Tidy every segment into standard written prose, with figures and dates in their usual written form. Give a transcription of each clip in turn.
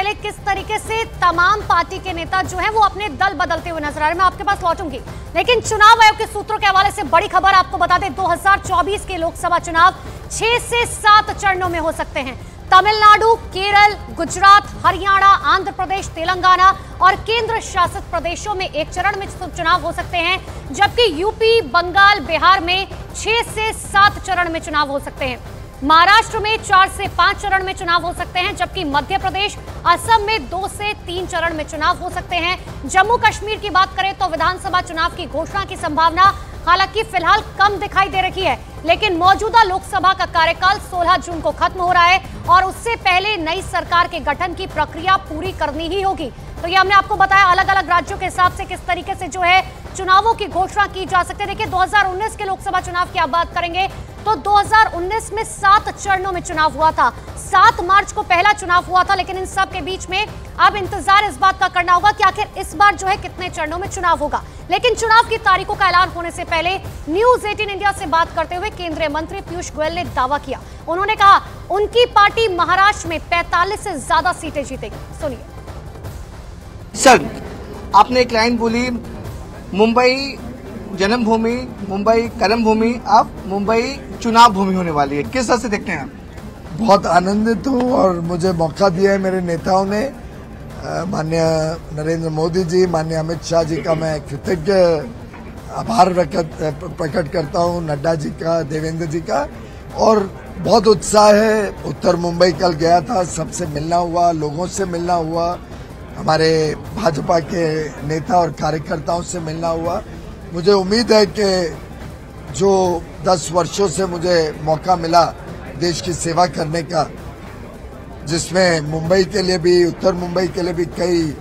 पहले किस तरीके से तमाम पार्टी के नेता जो हैं वो अपने दल बदलते हुए नजर आ रहे हैं, मैं आपके पास लौटूंगी। लेकिन चुनाव आयोग के सूत्रों के हवाले से बड़ी खबर आपको बता दें, 2024 के लोकसभा चुनाव 6 से 7 चरणों में हो सकते हैं। तमिलनाडु, केरल, गुजरात, हरियाणा, आंध्र प्रदेश, तेलंगाना और केंद्र शासित प्रदेशों में एक चरण में चुनाव हो सकते हैं, जबकि यूपी, बंगाल, बिहार में 6 से 7 चरण में चुनाव हो सकते हैं। महाराष्ट्र में 4 से 5 चरण में चुनाव हो सकते हैं, जबकि मध्य प्रदेश, असम में 2 से 3 चरण में चुनाव हो सकते हैं। जम्मू कश्मीर की बात करें तो विधानसभा चुनाव की घोषणा की संभावना हालांकि फिलहाल कम दिखाई दे रही है, लेकिन मौजूदा लोकसभा का कार्यकाल 16 जून को खत्म हो रहा है और उससे पहले नई सरकार के गठन की प्रक्रिया पूरी करनी ही होगी। तो ये हमने आपको बताया अलग अलग राज्यों के हिसाब से किस तरीके से जो है चुनावों की घोषणा की जा सकती है। देखिए 2019 के लोकसभा चुनाव की आप बात करेंगे तो 2019 में 7 चरणों में चुनाव हुआ था। 7 मार्च को पहला चुनाव हुआ था, लेकिन इन सब के बीच में अब इंतजार इस बात का करना होगा कि आखिर इस बार जो है कितने चरणों में चुनाव होगा। लेकिन चुनाव की तारीखों का ऐलान होने से पहले न्यूज 18 इंडिया से बात करते हुए केंद्रीय मंत्री पीयूष गोयल ने दावा किया। उन्होंने कहा उनकी पार्टी महाराष्ट्र में 45 से ज्यादा सीटें जीतेगी। सुनिए सर, आपने एक लाइन बोली, मुंबई जन्मभूमि, मुंबई कर्मभूमि, अब मुंबई चुनाव भूमि होने वाली है, किस तरह से देखते हैं आप? बहुत आनंदित हूँ और मुझे मौका दिया है मेरे नेताओं ने। माननीय नरेंद्र मोदी जी, माननीय अमित शाह जी का मैं कृतज्ञ आभार प्रकट करता हूँ, नड्डा जी का, देवेंद्र जी का। और बहुत उत्साह है। उत्तर मुंबई कल गया था, सबसे मिलना हुआ, लोगों से मिलना हुआ, हमारे भाजपा के नेता और कार्यकर्ताओं से मिलना हुआ। मुझे उम्मीद है कि जो 10 वर्षों से मुझे मौका मिला देश की सेवा करने का, जिसमें मुंबई के लिए भी, उत्तर मुंबई के लिए भी कई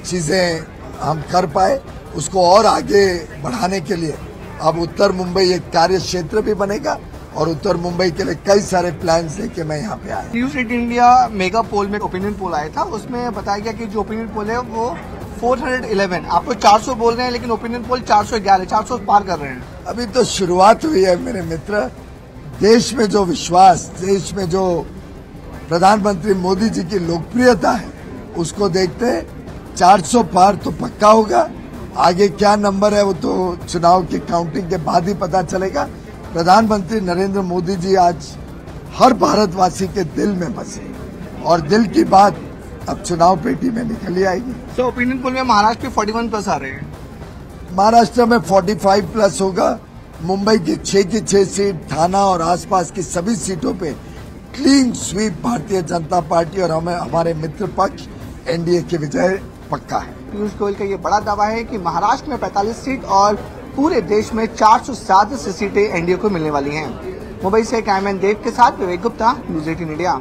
चीजें हम कर पाए, उसको और आगे बढ़ाने के लिए अब उत्तर मुंबई एक कार्य क्षेत्र भी बनेगा और उत्तर मुंबई के लिए कई सारे प्लान्स लेके मैं यहाँ पे आया। न्यूज 18 इंडिया मेगा पोल में ओपिनियन पोल आया था, उसमें बताया गया कि जो ओपिनियन पोल है वो 411, आपको 400 बोल रहे हैं, लेकिन ओपिनियन पोल 411, 400 पार कर रहे हैं। अभी तो शुरुआत हुई है मेरे मित्र। देश में जो विश्वास, देश में जो प्रधानमंत्री मोदी जी की लोकप्रियता है, उसको देखते 400 पार तो पक्का होगा। आगे क्या नंबर है वो तो चुनाव की काउंटिंग के बाद ही पता चलेगा। प्रधानमंत्री नरेंद्र मोदी जी आज हर भारतवासी के दिल में बसे और दिल की बात अब चुनाव पेटी में निकल ही आएगी। तो ओपिनियन पोल में महाराष्ट्र के 41 प्लस आ रहे हैं, महाराष्ट्र में 45 प्लस होगा। मुंबई की 6 की 6 सीट, थाना और आसपास की सभी सीटों पे clean sweep Bharatiya Janata party और हमारे मित्र पक्ष एनडीए की विजय पक्का है। पीयूष गोयल का ये बड़ा दावा है कि महाराष्ट्र में 45 सीट और पूरे देश में 407 सीटें एनडीए को मिलने वाली हैं। मुंबई से कैमरामैन देव के साथ विवेक गुप्ता, न्यूज 18 इंडिया।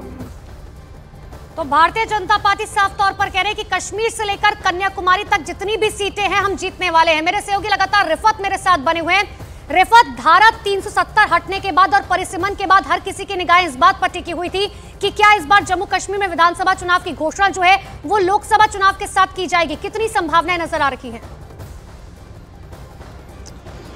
तो भारतीय जनता पार्टी साफ तौर पर कह रहे हैं कि कश्मीर से लेकर कन्याकुमारी तक जितनी भी सीटें हैं हम जीतने वाले हैं। मेरे सहयोगी लगातार रिफत मेरे साथ बने हुए हैं। रिफत, धारा 370 हटने के बाद और परिसीमन के बाद हर किसी की निगाहें इस बात पर टिकी हुई थी कि क्या इस बार जम्मू कश्मीर में विधानसभा चुनाव की घोषणा जो है वो लोकसभा चुनाव के साथ की जाएगी, कितनी संभावनाएं नजर आ रही हैं?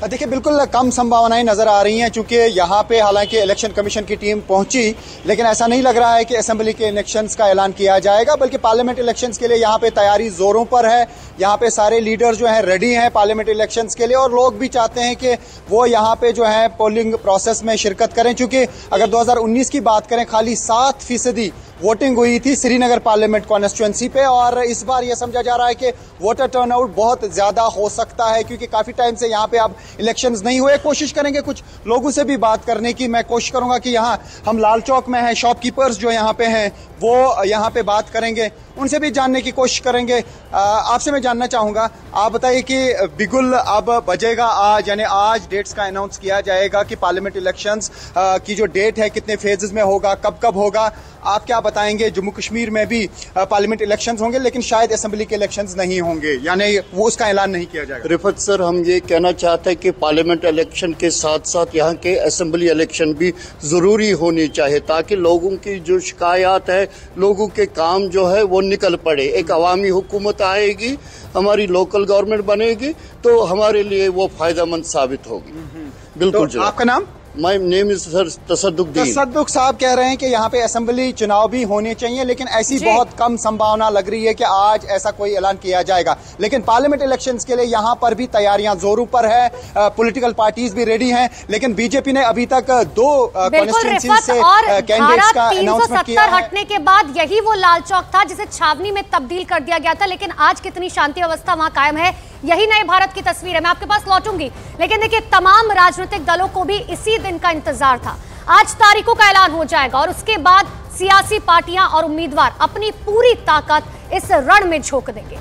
देखिए, बिल्कुल कम संभावनाएं नजर आ रही हैं, क्योंकि यहाँ पे हालांकि इलेक्शन कमीशन की टीम पहुंची, लेकिन ऐसा नहीं लग रहा है कि असेंबली के इलेक्शंस का ऐलान किया जाएगा, बल्कि पार्लियामेंट इलेक्शंस के लिए यहाँ पे तैयारी जोरों पर है। यहाँ पे सारे लीडर जो हैं रेडी हैं पार्लियामेंट इलेक्शंस के लिए और लोग भी चाहते हैं कि वो यहाँ पे जो है पोलिंग प्रोसेस में शिरकत करें, क्योंकि अगर 2019 की बात करें खाली 7% वोटिंग हुई थी श्रीनगर पार्लियामेंट कॉन्स्टिट्यूएंसी पे, और इस बार यह समझा जा रहा है कि वोटर टर्नआउट बहुत ज्यादा हो सकता है, क्योंकि काफी टाइम से यहाँ पे अब इलेक्शंस नहीं हुए। कोशिश करेंगे कुछ लोगों से भी बात करने की, मैं कोशिश करूंगा कि यहाँ हम लाल चौक में हैं, शॉपकीपर्स जो यहाँ पे हैं वो यहाँ पे बात करेंगे, उनसे भी जानने की कोशिश करेंगे। आपसे मैं जानना चाहूंगा, आप बताइए कि बिगुल अब बजेगा आज, यानी आज डेट्स का अनाउंस किया जाएगा कि पार्लियामेंट इलेक्शंस की जो डेट है कितने फेजेस में होगा, कब कब होगा, आप क्या बताएंगे? जम्मू कश्मीर में भी पार्लियामेंट इलेक्शंस होंगे, लेकिन शायद असेंबली के इलेक्शंस नहीं होंगे, यानी वो उसका ऐलान नहीं किया जाएगा। रिफत सर, हम ये कहना चाहते हैं कि पार्लियामेंट इलेक्शन के साथ साथ यहाँ के असेंबली इलेक्शन भी जरूरी होनी चाहिए, ताकि लोगों की जो शिकायत है, लोगों के काम जो है वो निकल पड़े। एक अवामी हुकूमत आएगी, हमारी लोकल गवर्नमेंट बनेगी, तो हमारे लिए वो फायदेमंद साबित होगी। बिल्कुल। तो आपका नाम? My name is sir Tasadduqdin. Tasadduq साहब कह रहे हैं कि यहाँ पे असेंबली चुनाव भी होने चाहिए, लेकिन ऐसी बहुत कम संभावना लग रही है कि आज ऐसा कोई ऐलान किया जाएगा। लेकिन पार्लियामेंट इलेक्शंस के लिए यहाँ पर भी तैयारियां जोरों पर है, पॉलिटिकल पार्टीज भी रेडी हैं, लेकिन बीजेपी ने अभी तक 2 कॉन्स्टिट्यूएंसी से कैंडिडेट्स का अनाउंसमेंट किया है। हटने के बाद यही वो लाल चौक था जिसे छावनी में तब्दील कर दिया गया था, लेकिन आज कितनी शांति व्यवस्था वहां कायम है, यही नए भारत की तस्वीर है। मैं आपके पास लौटूंगी, लेकिन देखिए तमाम राजनीतिक दलों को भी इसी दिन का इंतजार था। आज तारीखों का ऐलान हो जाएगा और उसके बाद सियासी पार्टियां और उम्मीदवार अपनी पूरी ताकत इस रण में झोंक देंगे।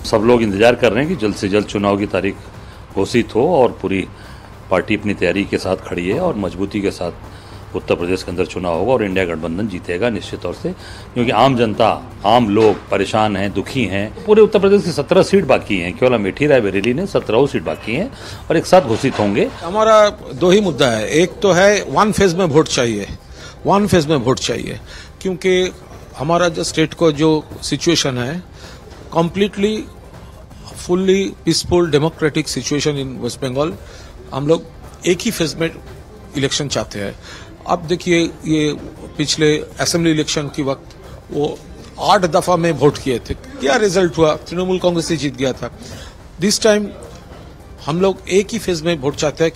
सब लोग इंतजार कर रहे हैं कि जल्द से जल्द चुनाव की तारीख घोषित हो और पूरी पार्टी अपनी तैयारी के साथ खड़ी है और मजबूती के साथ उत्तर प्रदेश के अंदर चुनाव होगा और इंडिया गठबंधन जीतेगा निश्चित तौर से, क्योंकि आम जनता, आम लोग परेशान हैं, दुखी हैं। पूरे उत्तर प्रदेश की 17 सीट बाकी हैं, केवल अमेठी रायबरेली ने 17 सीट बाकी हैं और एक साथ घोषित होंगे। हमारा 2 ही मुद्दा है, एक तो है 1 फेज में वोट चाहिए, 1 फेज में वोट चाहिए, क्योंकि हमारा जो स्टेट को जो सिचुएशन है completely fully peaceful democratic situation in West Bengal, हम लोग एक ही फेज में इलेक्शन चाहते हैं। अब देखिए ये पिछले असेंबली इलेक्शन के वक्त वो 8 दफा में वोट किए थे, क्या रिजल्ट हुआ? तृणमूल कांग्रेस से जीत गया था। दिस टाइम हम लोग एक ही फेज में वोट चाहते हैं।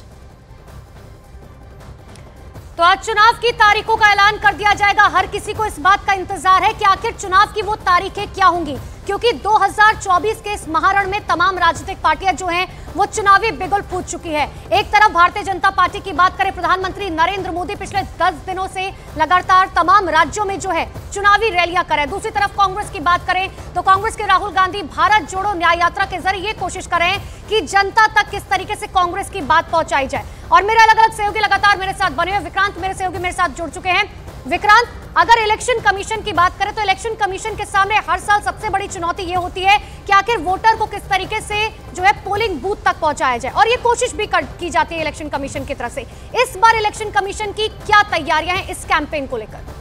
तो आज चुनाव की तारीखों का ऐलान कर दिया जाएगा। हर किसी को इस बात का इंतजार है कि आखिर चुनाव की वो तारीखें क्या होंगी, क्योंकि 2024 के इस महारण में तमाम राजनीतिक पार्टियां जो हैं वो चुनावी बिगुल फूट चुकी है। एक तरफ भारतीय जनता पार्टी की बात करें, प्रधानमंत्री नरेंद्र मोदी पिछले 10 दिनों से लगातार तमाम राज्यों में जो है चुनावी रैलियां कर रहे हैं। दूसरी तरफ कांग्रेस की बात करें तो कांग्रेस के राहुल गांधी भारत जोड़ो न्याय यात्रा के जरिए ये कोशिश कर रहे हैं कि जनता तक किस तरीके से कांग्रेस की बात पहुंचाई जाए। और मेरे अलग अलग सहयोगी लगातार मेरे साथ बने हुए, विक्रांत मेरे सहयोगी मेरे साथ जुड़ चुके हैं। विक्रांत, अगर इलेक्शन कमीशन की बात करें तो इलेक्शन कमीशन के सामने हर साल सबसे बड़ी चुनौती ये होती है कि आखिर वोटर को किस तरीके से जो है पोलिंग बूथ तक पहुंचाया जाए, और ये कोशिश भी की जाती है इलेक्शन कमीशन की तरफ से। इस बार इलेक्शन कमीशन की क्या तैयारियां हैं इस कैंपेन को लेकर?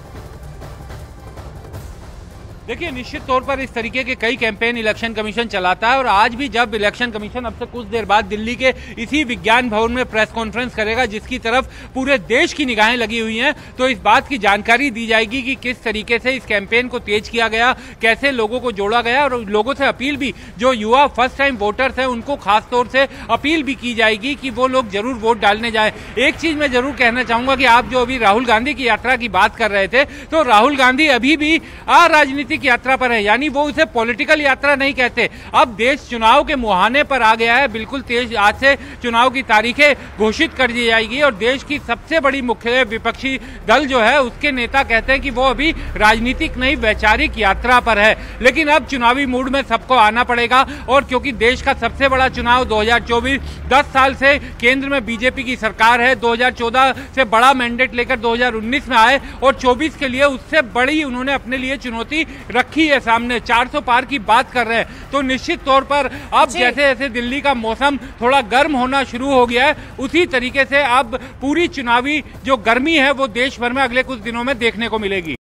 देखिए, निश्चित तौर पर इस तरीके के कई कैंपेन इलेक्शन कमीशन चलाता है और आज भी जब इलेक्शन कमीशन अब से कुछ देर बाद दिल्ली के इसी विज्ञान भवन में प्रेस कॉन्फ्रेंस करेगा जिसकी तरफ पूरे देश की निगाहें लगी हुई हैं, तो इस बात की जानकारी दी जाएगी कि किस तरीके से इस कैंपेन को तेज किया गया, कैसे लोगों को जोड़ा गया और लोगों से अपील भी, जो युवा फर्स्ट टाइम वोटर्स हैं उनको खास तौर से अपील भी की जाएगी कि वो लोग जरूर वोट डालने जाएं। एक चीज मैं जरूर कहना चाहूंगा कि आप जो अभी राहुल गांधी की यात्रा की बात कर रहे थे, तो राहुल गांधी अभी भी अराजनीतिक यात्रा पर है, यानी वो इसे पॉलिटिकल यात्रा नहीं कहते। अब देश चुनाव के मुहाने पर आ गया है, बिल्कुल तेज आज से चुनाव की तारीखें घोषित कर दी जाएगी और देश की सबसे बड़ी मुख्य विपक्षी दल जो है उसके नेता कहते हैं कि वो अभी राजनीतिक नहीं वैचारिक यात्रा पर है। लेकिन अब चुनावी मूड में सबको आना पड़ेगा और क्योंकि देश का सबसे बड़ा चुनाव 2024, 10 साल से केंद्र में बीजेपी की सरकार है, 2014 से बड़ा मैंडेट लेकर 2019 में आए और 24 के लिए उससे बड़ी उन्होंने अपने लिए चुनौती रखी है सामने, 400 पार की बात कर रहे हैं। तो निश्चित तौर पर अब जैसे जैसे दिल्ली का मौसम थोड़ा गर्म होना शुरू हो गया है, उसी तरीके से अब पूरी चुनावी जो गर्मी है वो देश भर में अगले कुछ दिनों में देखने को मिलेगी।